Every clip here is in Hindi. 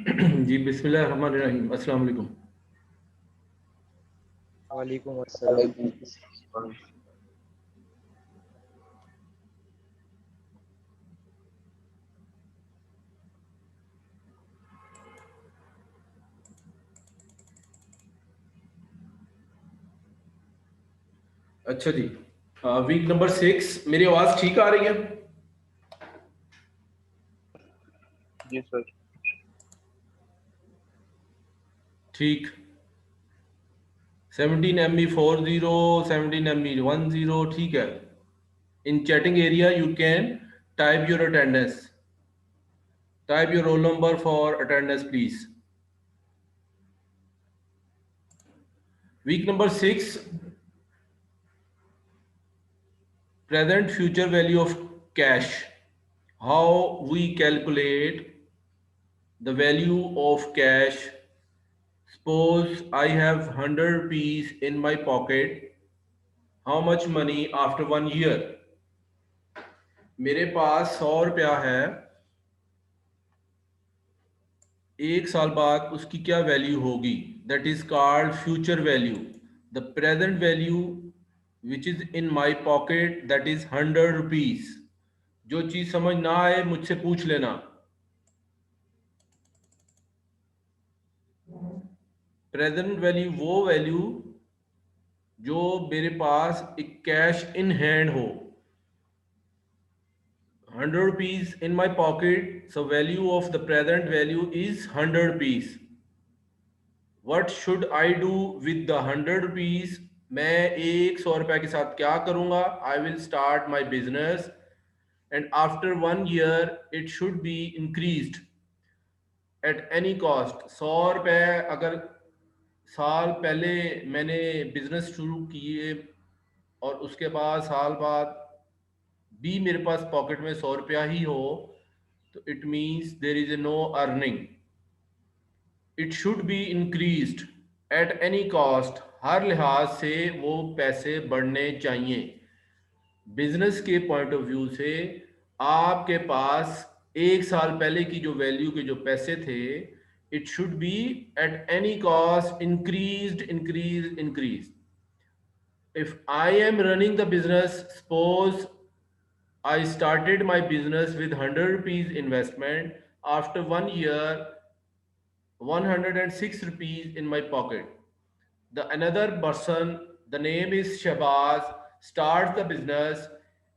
जी बिस्मिल्लाहिर्रहमानिर्रहीम। अस्सलाम वालेकुम। वालेकुम अस्सलाम। अच्छा जी, वीक नंबर 6 मेरी आवाज़ ठीक आ रही है? जी सर। ठीक। 17 ME 40, 17 ME 10, ठीक है। In chatting area you can type your attendance, type your roll number for attendance please. Week number 6, present future value of cash. How we calculate the value of cash? Suppose I have 100 rupees in my pocket. How much money after 1 year? मेरे पास 100 रुपया है, 1 साल बाद उसकी क्या वैल्यू होगी? That is called future value. The present value which is in my pocket that is 100 rupees. जो चीज समझ ना आए मुझसे पूछ लेना। प्रेजेंट वैल्यू वो वैल्यू जो मेरे पास एक कैश इन हैंड हो। 100 rupees in my pocket, so value of the present value is 100 rupees. What should I do with the 100 rupees? मैं 100 रुपए के साथ क्या करूंगा? I will start my business and after 1 year it should be increased at any cost. 100 रुपए अगर साल पहले मैंने बिजनेस शुरू किए और उसके बाद साल बाद भी मेरे पास पॉकेट में 100 रुपया ही हो, तो it means there is a no earning. It should be increased at any cost. हर लिहाज से वो पैसे बढ़ने चाहिए। बिजनेस के पॉइंट ऑफ व्यू से आपके पास 1 साल पहले की जो वैल्यू के जो पैसे थे, it should B eight any cost increased increase increase. If I am running the business, suppose I started my business with 100 rupees investment. After 1 year, 106 rupees in my pocket. The another person, the name is Shabazz, starts the business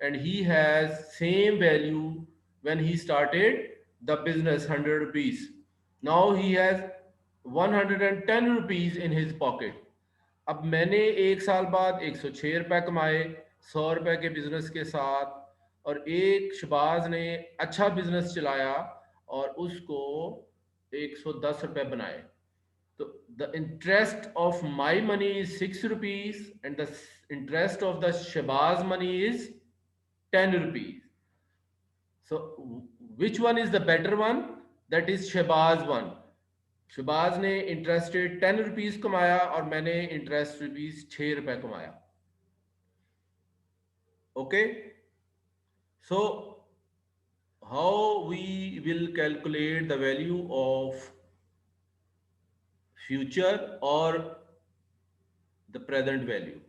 and he has same value when he started the business, 100 rupees. Now he has 110 rupees in his pocket. अब मैंने 1 साल बाद 106 रुपए कमाए 100 रुपए के बिजनेस के साथ, और एक शबाज ने अच्छा बिजनेस चलाया और उसको 110 रुपए बनाए। तो the interest of my money is 6 rupees and the interest of the Shahbaz money is 10 rupees. So which one is the better one? That is Shahbaz one. Shahbaz ने इंटरेस्टेड 10 रुपीज कमाया और मैंने इंटरेस्ट रुपीज 6 रुपए कमाया। Okay, so how we will calculate the value of future or the present value?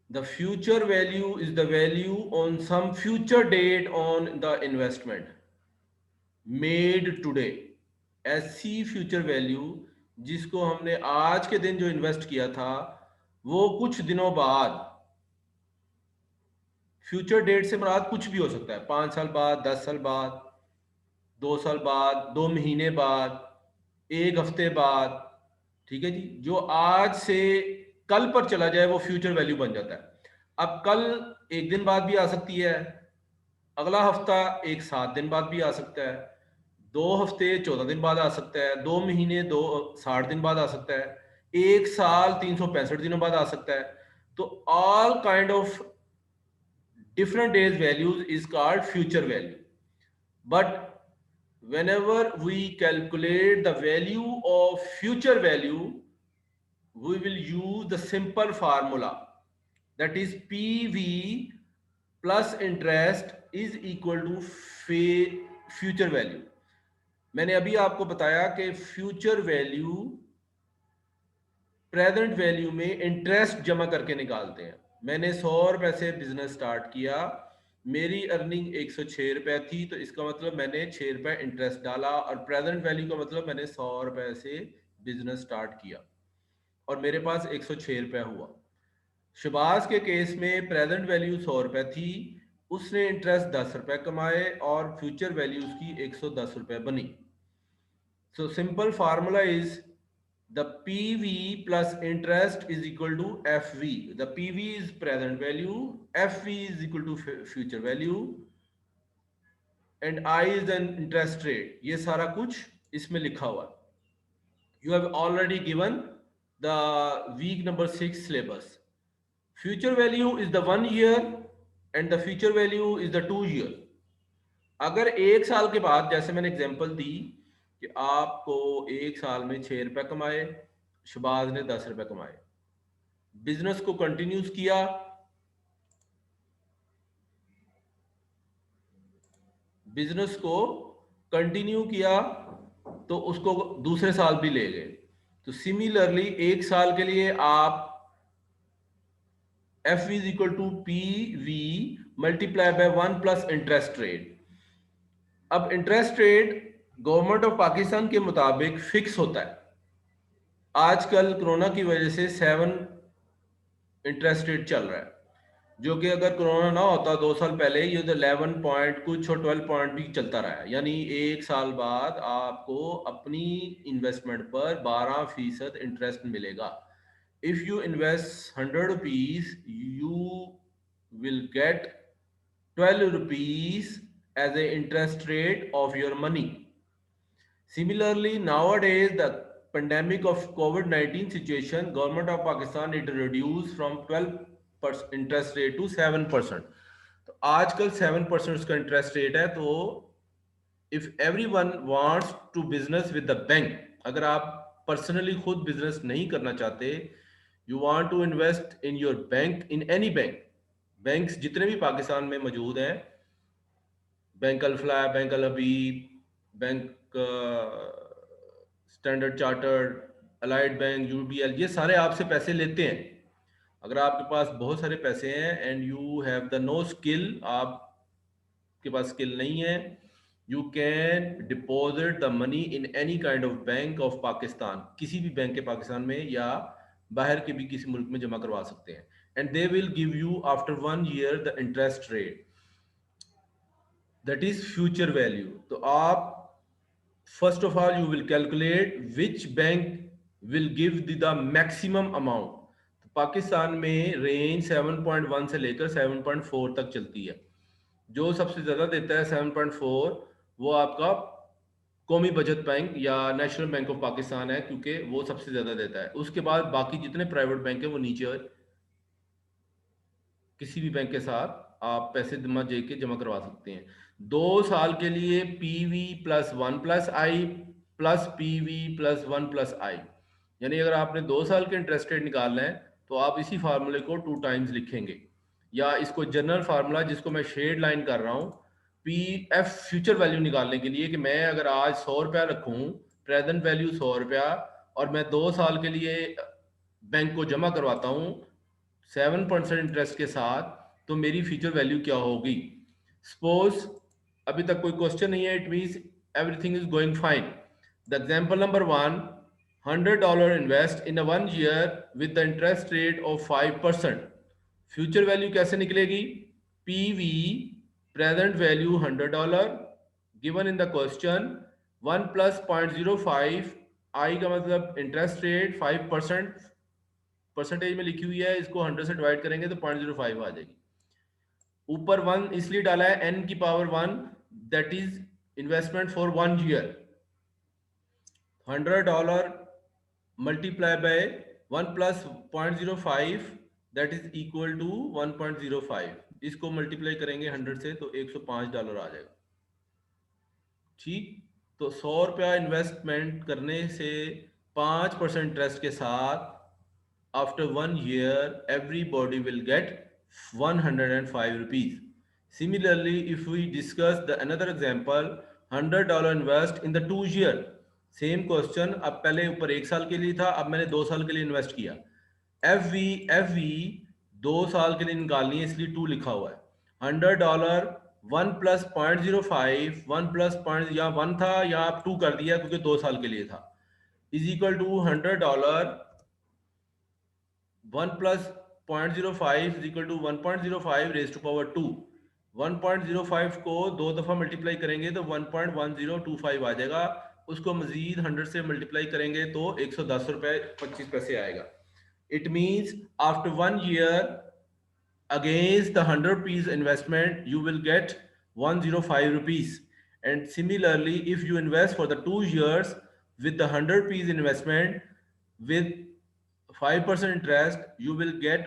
The future value is the value on some future date on the investment made today. ऐसी फ्यूचर वैल्यू जिसको हमने आज के दिन जो इन्वेस्ट किया था वो कुछ दिनों बाद, फ्यूचर डेट से मुराद कुछ भी हो सकता है, 5 साल बाद, 10 साल बाद, 2 साल बाद, 2 महीने बाद, 1 हफ्ते बाद, ठीक है जी। जो आज से कल पर चला जाए वो फ्यूचर वैल्यू बन जाता है। अब कल 1 दिन बाद भी आ सकती है, अगला हफ्ता 7 दिन बाद भी आ सकता है, 2 हफ्ते 14 दिन बाद आ सकता है, 2 महीने 60 दिन बाद आ सकता है, 1 साल 365 दिनों बाद आ सकता है। तो all kind of different days values is called future value. But whenever we calculate the value of future value, we will use the simple formula, that is PV plus interest is equal to future value. मैंने अभी आपको बताया कि फ्यूचर वैल्यू प्रेजेंट वैल्यू में इंटरेस्ट जमा करके निकालते हैं। मैंने 100 रुपए से बिजनेस स्टार्ट किया, मेरी अर्निंग 106 रुपए थी, तो इसका मतलब मैंने 6 रुपए इंटरेस्ट डाला, और प्रेजेंट वैल्यू का मतलब मैंने 100 रुपए से बिजनेस स्टार्ट किया और मेरे पास 106 रुपए हुआ। शबाज के केस में प्रेजेंट वैल्यू 100 रुपए थी, उसने इंटरेस्ट 10 रुपए कमाए और फ्यूचर वैल्यू उसकी 110 रुपए बनी। So simple formula is the PV plus interest is equal to FV. The PV is present value, FV is equal to future value, and I is the interest rate. ये सारा कुछ इसमें लिखा हुआ है. You have already given the week number 6 syllabus. Future value is the 1 year and the future value is the 2 year. अगर एक साल के बाद, जैसे मैंने एग्जांपल दी कि आपको एक साल में 6 रुपए कमाए, शबाज ने 10 रुपए कमाए, बिजनेस को कंटिन्यूस किया, बिजनेस को कंटिन्यू किया तो उसको दूसरे साल भी ले गए। तो सिमिलरली एक साल के लिए आप F is equal to P V multiply by 1 plus interest rate. अब interest rate government of Pakistan के मुताबिक फिक्स होता है। आजकल कोरोना की वजह से 7 इंटरेस्ट रेट चल रहा है, जो कि अगर कोरोना ना होता 2 साल पहले ये तो 11 पॉइंट कुछ और 12 पॉइंट भी चलता रहा है। यानी एक साल बाद आपको अपनी इन्वेस्टमेंट पर 12% इंटरेस्ट मिलेगा। If you invest 100 rupees you will get 12 rupees as a interest rate of your money. Similarly, nowadays the pandemic of COVID-19 situation, government of Pakistan it reduced from 12% interest rate to 7%. तो आजकल 7% का इंटरेस्ट रेट है। तो if everyone wants to business with the bank, अगर आप पर्सनली खुद बिजनेस नहीं करना चाहते, you want to invest in your bank, in any bank, banks जितने भी पाकिस्तान में मौजूद हैं, Bank Alfalah, Bank Al Habib, Bank Standard Chartered, Allied Bank, UBL, ये सारे आपसे पैसे लेते हैं। अगर आपके पास बहुत सारे पैसे हैं and you have the no skill, आपके पास स्किल नहीं है, you can deposit the money in any kind of bank of Pakistan, किसी भी बैंक के पाकिस्तान में या बाहर के भी किसी मुल्क में जमा करवा सकते हैं, and they will give you after 1 year the interest rate, that is future value. तो आप first of all you will calculate which bank will give the maximum amount. तो पाकिस्तान में रेंज 7.1 से लेकर 7.4 तक चलती है। जो सबसे ज्यादा देता है 7.4 वो आपका कौमी बचत बैंक या नेशनल बैंक ऑफ पाकिस्तान है, क्योंकि वो सबसे ज्यादा देता है। उसके बाद बाकी जितने प्राइवेट बैंक है वो नीचे किसी भी बैंक के साथ आप पैसे जमा करवा सकते हैं। 2 साल के लिए पीवी प्लस 1 प्लस आई प्लस पीवी प्लस 1 प्लस आई, यानी अगर आपने 2 साल के इंटरेस्ट रेट निकालना है तो आप इसी फार्मूले को 2 टाइम्स लिखेंगे, या इसको जनरल फार्मूला जिसको मैं शेड लाइन कर रहा हूँ, पी एफ फ्यूचर वैल्यू निकालने के लिए कि मैं अगर आज 100 रुपया रखूँ, प्रेजेंट वैल्यू 100 रुपया, और मैं 2 साल के लिए बैंक को जमा करवाता हूँ 7% इंटरेस्ट के साथ, तो मेरी फ्यूचर वैल्यू क्या होगी। सपोज अभी तक कोई क्वेश्चन नहीं है, it means everything is going fine. The example number 1, $100 invest in 1 year with the interest rate of 5%। Future value कैसे निकलेगी? PV present value $100 given in the question 1 plus 0.05, आई का मतलब इंटरेस्ट रेट 5% परसेंटेज में लिखी हुई है, इसको 100 से डिवाइड करेंगे तो 0.05 आ जाएगी। ऊपर 1 इसलिए डाला है n की power 1, that is investment for 1 year। $100 multiply by 1 plus 0.05 that is equal to 1.05, इसको मल्टीप्लाई करेंगे 100 से तो $105 आ जाएगा। ठीक, तो 100 रुपया इन्वेस्टमेंट करने से 5% इंटरेस्ट के साथ after 1 year everybody will get 105 rupees. Similarly, if we discuss the another example, $100 invest in the 2 year. Same question, अब पहले ऊपर 1 साल के लिए था, अब मैंने 2 साल के लिए इन्वेस्ट किया। एफ वी 2 साल के लिए निकालनी है, इसलिए 2 लिखा हुआ है। $100 1 प्लस 0.05, 1 प्लस पॉइंट, या 1 था या आप 2 कर दिया क्योंकि 2 साल के लिए था, is equal to $100 1 plus 0.05 is equal to 1.05 raise to power 2। 1.05 को 2 दफा मल्टीप्लाई करेंगे तो 1.1025 आ जाएगा। उसको मजीद 100 से मल्टीप्लाई करेंगे तो 110 रुपए 25 पैसे आएगा। It means after 1 year against the 100 rupees investment you will get 105 rupees. And similarly, if you invest for the 2 years with the 100 rupees investment with 5% interest, you will get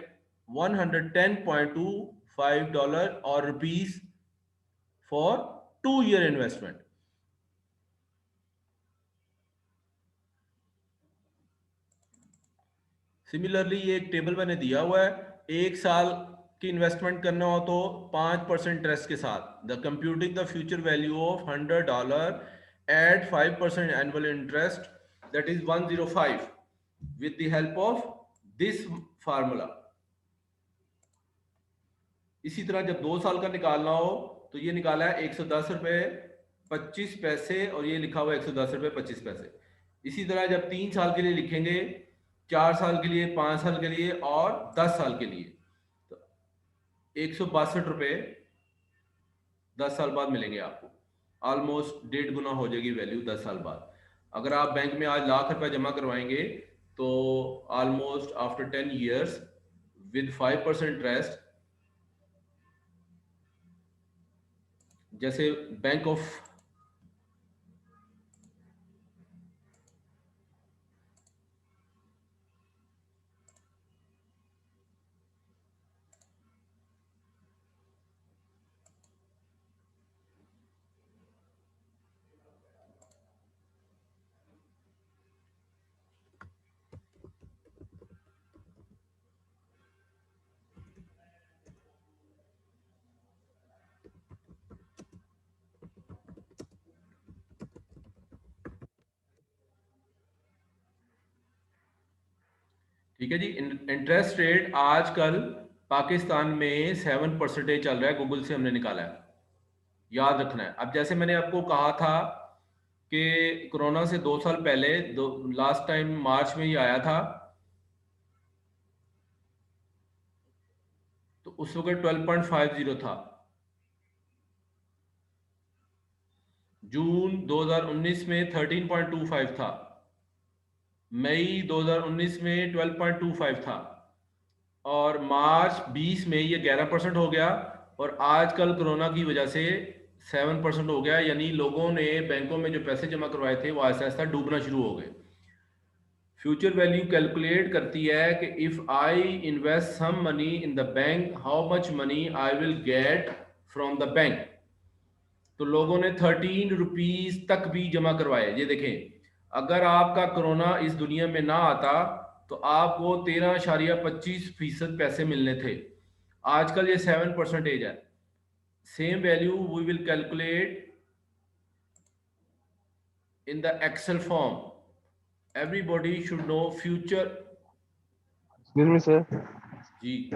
$110.25 or rupees for 2-year investment. Similarly ये एक टेबल मैंने दिया हुआ है, 1 साल की इन्वेस्टमेंट करना हो तो 5% इंटरेस्ट के साथ, the computing the future value of $100 at 5% annual interest, that is 105 with the help of this formula. इसी तरह जब 2 साल का निकालना हो तो ये निकाला है 110 रुपए 25 पैसे और ये लिखा हुआ है 110 रुपए 25 पैसे। इसी तरह जब 3 साल के लिए लिखेंगे, 4 साल के लिए, 5 साल के लिए और 10 साल के लिए, तो 162 रुपए 10 साल बाद मिलेंगे आपको। ऑलमोस्ट 1.5 गुना हो जाएगी वैल्यू 10 साल बाद। अगर आप बैंक में आज लाख रुपए जमा करवाएंगे तो almost after 10 years with 5% interest, जैसे बैंक ऑफ ठीक है जी। इंटरेस्ट रेट आजकल पाकिस्तान में 7% चल रहा है, गूगल से हमने निकाला है, याद रखना है। अब जैसे मैंने आपको कहा था कि कोरोना से 2 साल पहले, लास्ट टाइम मार्च में ही आया था, तो उस वक्त 12.50 था। जून 2019 में 13.25 था, मई 2019 में 12.25 था, और मार्च 20 में ये 11% हो गया, और आजकल कोरोना की वजह से 7% हो गया। यानी लोगों ने बैंकों में जो पैसे जमा करवाए थे वो ऐसा ऐसा डूबना शुरू हो गए। फ्यूचर वैल्यू कैलकुलेट करती है कि if I invest some money in the bank, how much money I will get from the bank. तो लोगों ने 13 रुपीज तक भी जमा करवाए। ये देखें, अगर आपका कोरोना इस दुनिया में ना आता तो आपको 13.25% पैसे मिलने थे। आजकल ये 7% है। Same value we will calculate in the Excel form. Everybody should know future. Excuse me sir, जी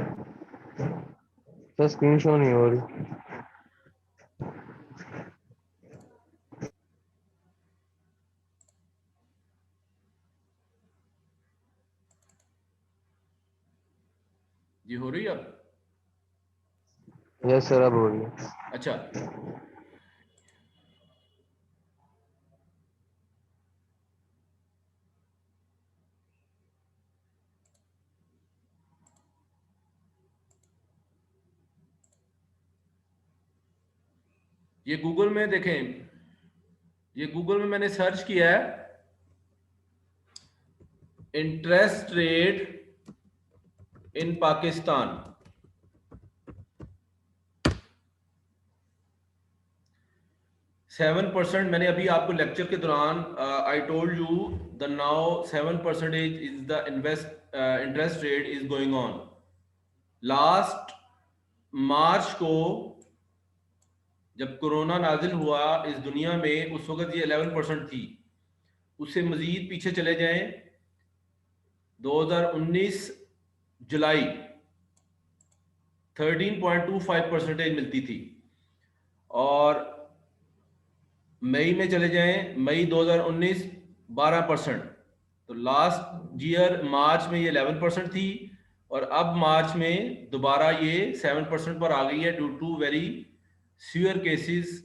सर स्क्रीन शो नहीं हो रही। जी हो रही है अब? यस सर, अब हो रही है। अच्छा, ये गूगल में देखें, ये गूगल में मैंने सर्च किया है इंटरेस्ट रेट इन पाकिस्तान। 7%। मैंने अभी आपको लेक्चर के दौरान I told you the now 7% is the interest rate is going on. Last मार्च को जब कोरोना नाजिल हुआ इस दुनिया में, उस वक्त ये 11% थी। उससे मजीद पीछे चले जाएं, 2019 जुलाई 13.25% मिलती थी। और मई में चले जाएं, मई 2019 12%। तो लास्ट ईयर मार्च में ये 11% थी, और अब मार्च में दोबारा ये 7% पर आ गई है, due to very severe cases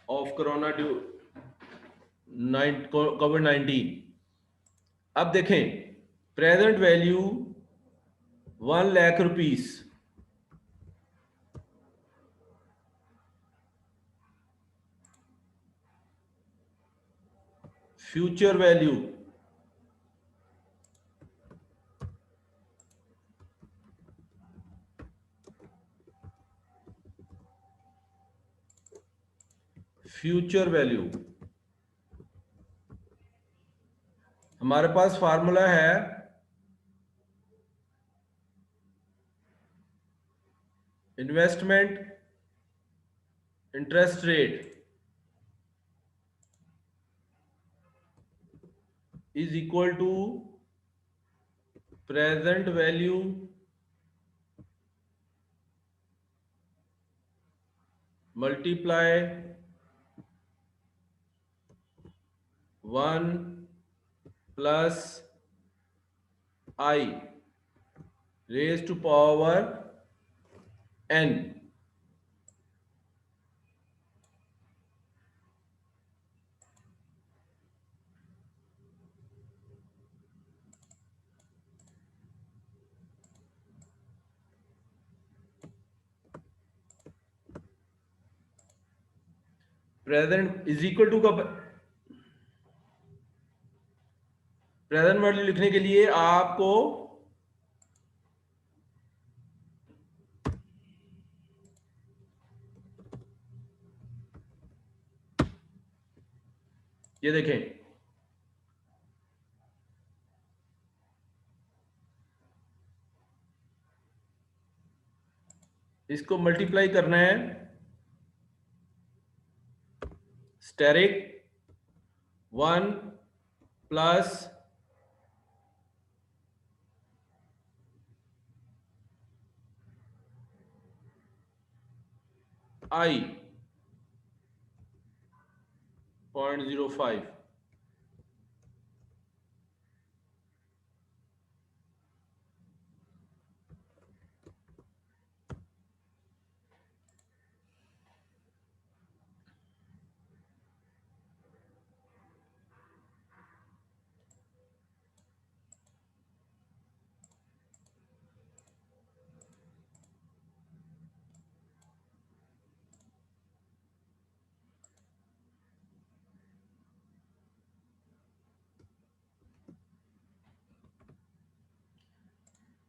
of corona due कोविड-19। अब देखें, present value 1 lakh rupees, future value future value हमारे पास फार्मूला है investment interest rate is equal to present value multiply 1 plus I raise to power n। Present is equal to का प्रेजेंट वैल्यू लिखने के लिए आपको ये देखें, इसको मल्टीप्लाई करना है स्टेरिक 1 प्लस आई 0.05।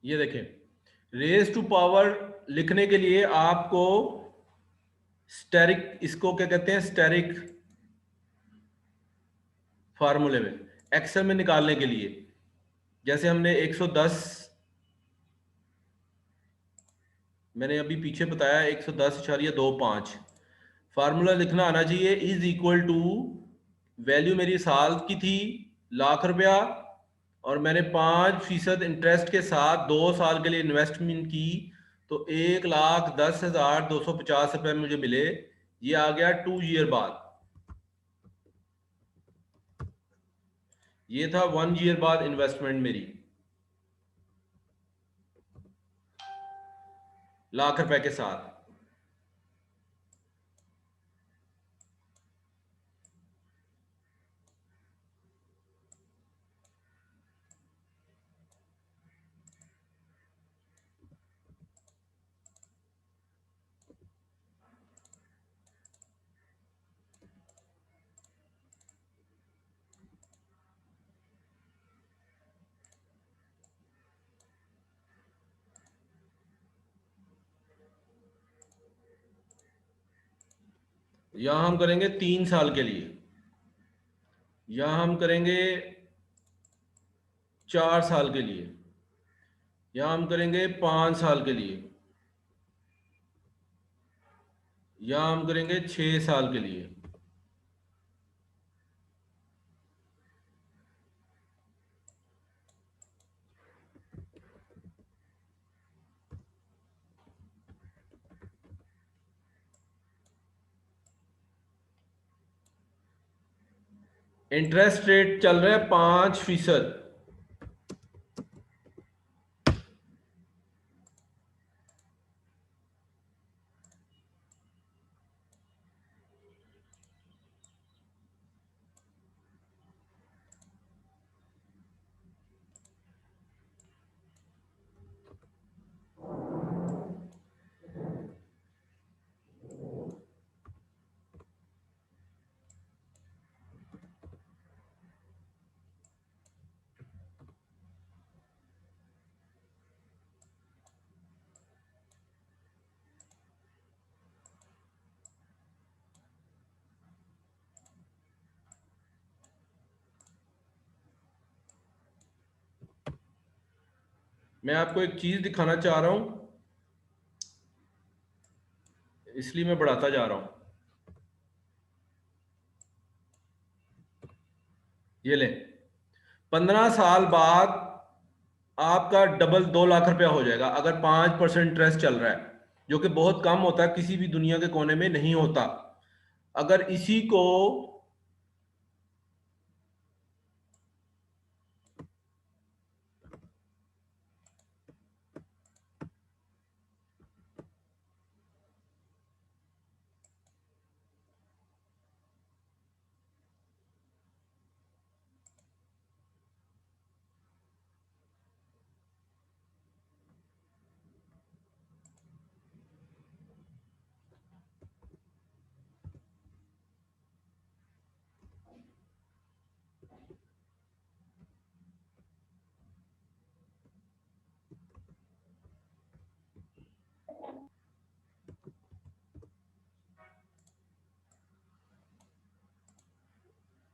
ये देखें, रेज टू पावर लिखने के लिए आपको स्टेरिक, इसको क्या कहते हैं, स्टेरिक फार्मूले में एक्सेल में निकालने के लिए, जैसे हमने 110, मैंने अभी पीछे बताया 110.25 फार्मूला लिखना आना चाहिए। इज इक्वल टू वैल्यू मेरी साल की थी ₹1,00,000, और मैंने 5% इंटरेस्ट के साथ 2 साल के लिए इन्वेस्टमेंट की, तो 1,10,250 रुपए मुझे मिले। ये आ गया 2 ईयर बाद। ये था 1 ईयर बाद इन्वेस्टमेंट मेरी ₹1,00,000 के साथ। यहां हम करेंगे 3 साल के लिए, यहां हम करेंगे 4 साल के लिए, यहां हम करेंगे 5 साल के लिए, या हम करेंगे 6 साल के लिए। इंटरेस्ट रेट चल रहा है 5%। मैं आपको एक चीज दिखाना चाह रहा हूं, इसलिए मैं बढ़ाता जा रहा हूं। ये ले, 15 साल बाद आपका डबल 2 लाख रुपया हो जाएगा अगर 5% इंटरेस्ट चल रहा है, जो कि बहुत कम होता है, किसी भी दुनिया के कोने में नहीं होता। अगर इसी को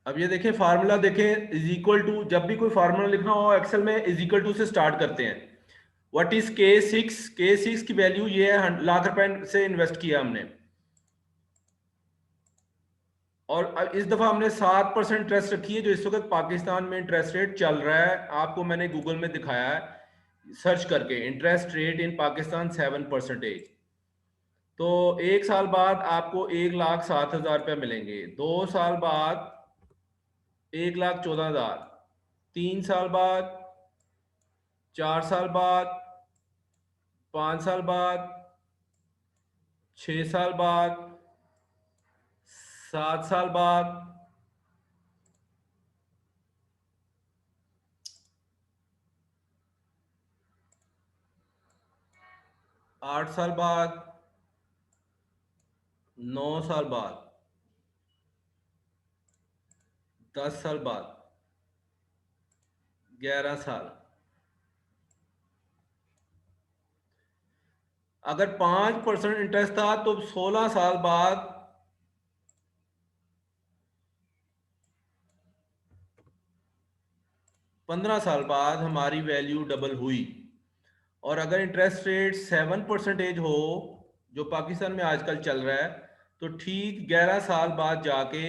अब ये देखें, फार्मूला देखें, इज इक्वल टू, जब भी कोई फार्मूला लिखना हो एक्सेल में इज इक्वल टू से स्टार्ट करते हैं। What is K6? K6 की वैल्यू ये है, लाख रुपए से इन्वेस्ट किया हमने, और अब इस दफा हमने 7% इंटरेस्ट रखी है, जो इस वक्त पाकिस्तान में इंटरेस्ट रेट चल रहा है। आपको मैंने गूगल में दिखाया है सर्च करके, इंटरेस्ट रेट इन पाकिस्तान 7%। तो 1 साल बाद आपको 1,07,000 रुपया मिलेंगे, 2 साल बाद 1,14,000, 3 साल बाद, 4 साल बाद, 5 साल बाद, 6 साल बाद, 7 साल बाद, 8 साल बाद, 9 साल बाद, 10 साल बाद, 11 साल। अगर 5% इंटरेस्ट था तो 16 साल बाद 15 साल बाद हमारी वैल्यू डबल हुई। और अगर इंटरेस्ट रेट 7% हो, जो पाकिस्तान में आजकल चल रहा है, तो ठीक 11 साल बाद जाके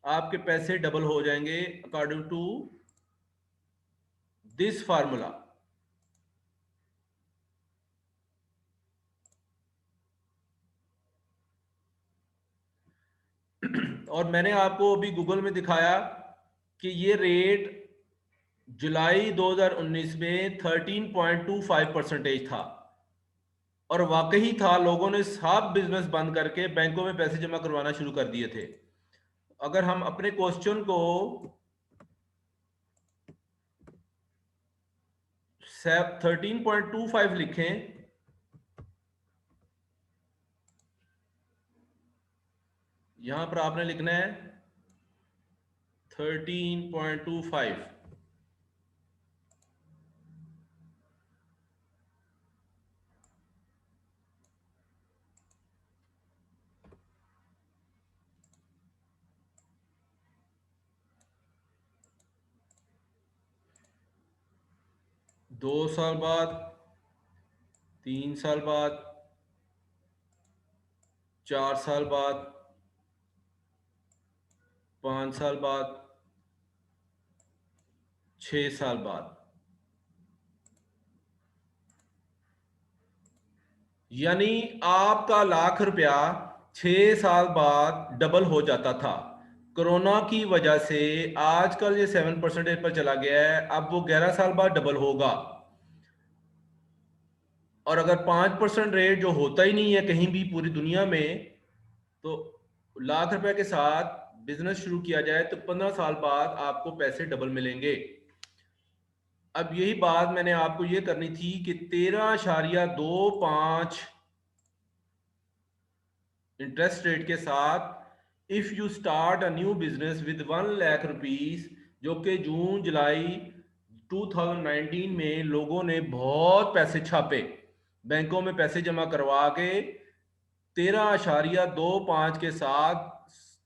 आपके पैसे डबल हो जाएंगे अकॉर्डिंग टू दिस फार्मूला। और मैंने आपको अभी गूगल में दिखाया कि ये रेट जुलाई 2019 में 13.25% था, और वाकई था, लोगों ने सब बिजनेस बंद करके बैंकों में पैसे जमा करवाना शुरू कर दिए थे। अगर हम अपने क्वेश्चन को 13.25 लिखें, यहां पर आपने लिखना है 13.25। 2 साल बाद, 3 साल बाद, 4 साल बाद, 5 साल बाद, 6 साल बाद। यानी आपका लाख रुपया 6 साल बाद डबल हो जाता था। कोरोना की वजह से आजकल ये 7% पर चला गया है, अब वो 11 साल बाद डबल होगा। और अगर 5% रेट जो होता ही नहीं है कहीं भी पूरी दुनिया में, तो लाख रुपए के साथ बिजनेस शुरू किया जाए तो 15 साल बाद आपको पैसे डबल मिलेंगे। अब यही बात मैंने आपको ये करनी थी कि 13.25 इंटरेस्ट रेट के साथ if you start a new business with 1 lakh rupees, जो कि जून जुलाई 2019 में लोगों ने बहुत पैसे छापे, बैंकों में पैसे जमा करवा के 13.25 के साथ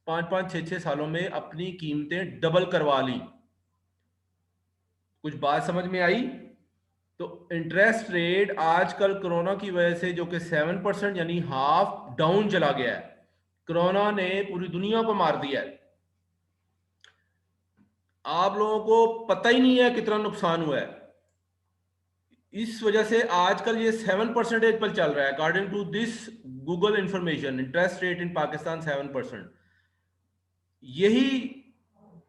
5-5 6-6 सालों में अपनी कीमतें डबल करवा ली। कुछ बात समझ में आई? तो इंटरेस्ट रेट आजकल कोरोना की वजह से जो कि 7% यानी हाफ डाउन चला गया है। कोरोना ने पूरी दुनिया को मार दिया है। आप लोगों को पता ही नहीं है कितना नुकसान हुआ है। इस वजह से आजकल ये 7% पर चल रहा है। According to this Google information, interest rate in Pakistan 7%। यही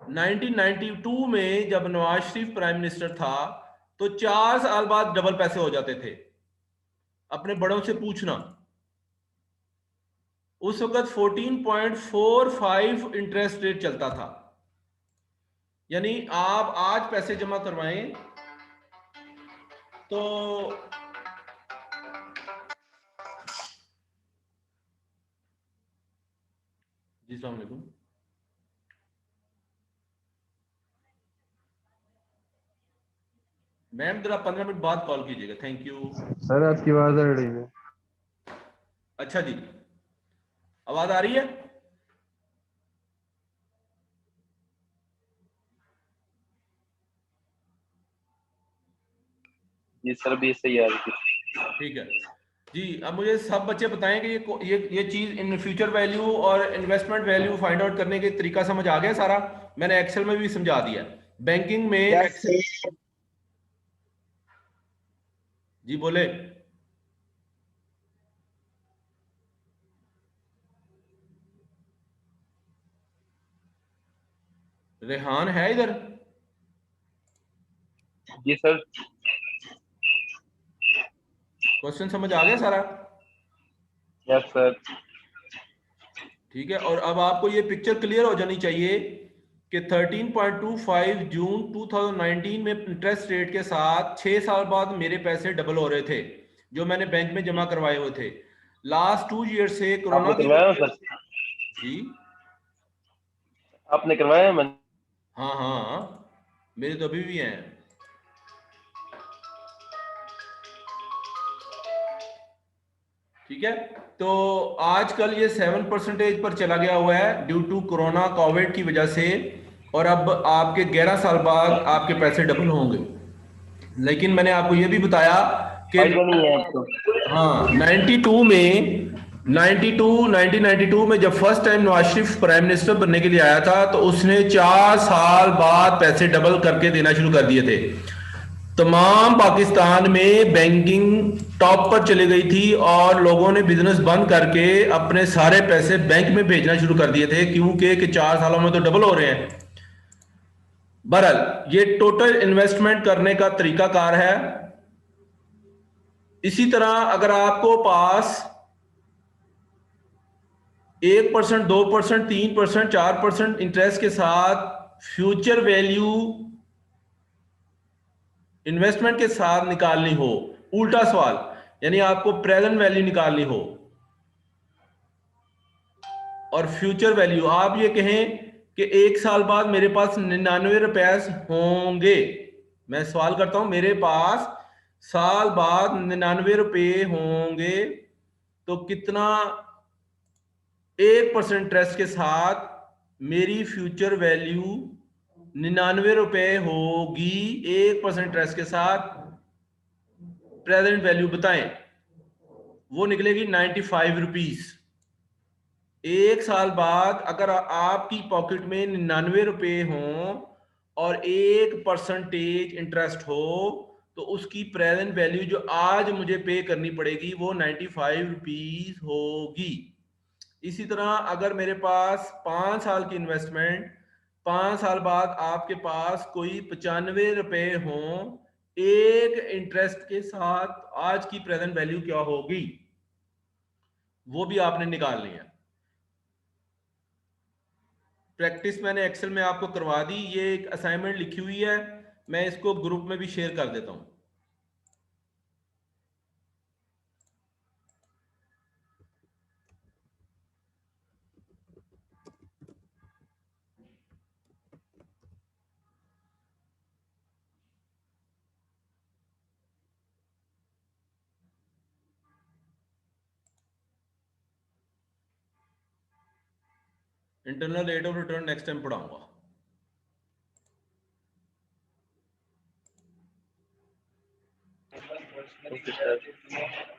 1992 में जब नवाज शरीफ प्राइम मिनिस्टर था तो 4 साल बाद डबल पैसे हो जाते थे। अपने बड़ों से पूछना, उस वक्त 14.45 इंटरेस्ट रेट चलता था। यानी आप आज पैसे जमा करवाएं तो जी अस्सलाम वालेकुम मैम, जरा 15 मिनट बाद कॉल कीजिएगा। Thank you. सर आपकी आवाज आ रही है। अच्छा जी, आवाज आ रही है? जी सर, भी सही आ रही थी। ठीक है जी। अब मुझे सब बच्चे बताएं कि ये चीज इन फ्यूचर वैल्यू और इन्वेस्टमेंट वैल्यू फाइंड आउट करने के तरीका समझ आ गया सारा? मैंने एक्सेल में भी समझा दिया। बैंकिंग में एक्सेल। जी बोले। रेहान है इधर? जी सर। क्वेश्चन समझ आ गया सारा? Yes sir. ठीक है। और अब आपको ये पिक्चर क्लियर हो जानी चाहिए कि 13.25 जून 2019 में इंटरेस्ट रेट के साथ 6 साल बाद मेरे पैसे डबल हो रहे थे जो मैंने बैंक में जमा करवाए हुए थे। लास्ट 2 ईयर से कोरोना आपने की करवाया सर? जी आपने करवाया? मैंने। हाँ हाँ हाँ, मेरे तो अभी भी हैं। ठीक है। तो आजकल ये 7% पर चला गया हुआ है ड्यू टू कोरोना कोविड की वजह से। और अब आपके 11 साल बाद आपके पैसे डबल होंगे। लेकिन मैंने आपको ये भी बताया कि फायदा नहीं है आपको। हाँ 92 में 1992 में जब first time Nawaz Sharif prime minister बनने के लिए आया था तो उसने 4 साल बाद पैसे डबल करके देना शुरू कर दिए थे। तमाम पाकिस्तान में बैंकिंग टॉप पर चली गई थी और लोगों ने बिजनेस बंद करके अपने सारे पैसे बैंक में भेजना शुरू कर दिए थे, क्योंकि कि 4 सालों में तो डबल हो रहे हैं। बहरहाल ये टोटल इन्वेस्टमेंट करने का तरीकाकार है। इसी तरह अगर आपको पास 1%, 2%, 3%, 4% इंटरेस्ट के साथ फ्यूचर वैल्यू इन्वेस्टमेंट के साथ निकालनी हो, उल्टा सवाल, यानी आपको प्रेजेंट वैल्यू निकालनी हो और फ्यूचर वैल्यू, आप ये कहें कि 1 साल बाद मेरे पास 99 रुपए होंगे। मैं सवाल करता हूं, मेरे पास साल बाद 99 रुपए होंगे तो कितना 1% इंटरेस्ट के साथ मेरी फ्यूचर वैल्यू 99 रुपए होगी? 1% इंटरेस्ट के साथ प्रेजेंट वैल्यू बताएं। वो निकलेगी 95 रुपीज। 1 साल बाद अगर आपकी पॉकेट में 99 रुपए हों और 1% इंटरेस्ट हो, तो उसकी प्रेजेंट वैल्यू जो आज मुझे पे करनी पड़ेगी वो 95 रुपीज होगी। इसी तरह अगर मेरे पास 5 साल की इन्वेस्टमेंट, 5 साल बाद आपके पास कोई 95 रुपए हों, एक इंटरेस्ट के साथ आज की प्रेजेंट वैल्यू क्या होगी, वो भी आपने निकालनी है। प्रैक्टिस मैंने एक्सेल में आपको करवा दी, ये एक असाइनमेंट लिखी हुई है, मैं इसको ग्रुप में भी शेयर कर देता हूं। Internal rate of return next time पढ़ाऊंगा। Okay sir.